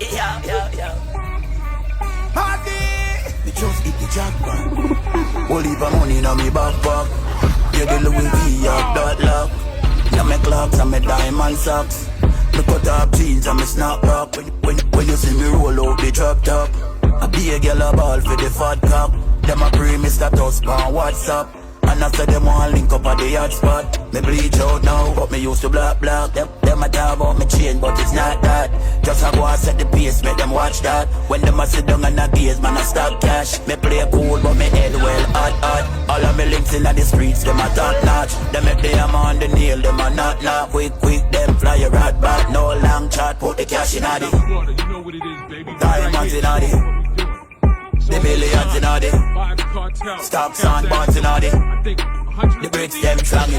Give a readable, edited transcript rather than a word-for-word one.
Yeah. Party! Me just hit the jackpot. Whole heap of money in me backpack. Yeah, the Louis V up that lock. Now me clocks and me diamond socks. Me cut up jeans and me snapback. When you see me roll out the drop top, I be a girl a ball for the fat cop. Them a pre me status on WhatsApp. And after them want link up at the yacht spot. Me bleach out now, but me used to black. Them a talk about me chain, but it's not that. Just a go and set the pace, make them watch that. When them a sit down and a gaze, man a stop cash. Me play cool, but me head well hot. All of me links in the streets, them a top notch. Them make them on the nail, them a knock. Quick, them fly a rat back. No long chat, put the cash in the diamonds in the the millions in the stocks on bonds in the bricks them strong in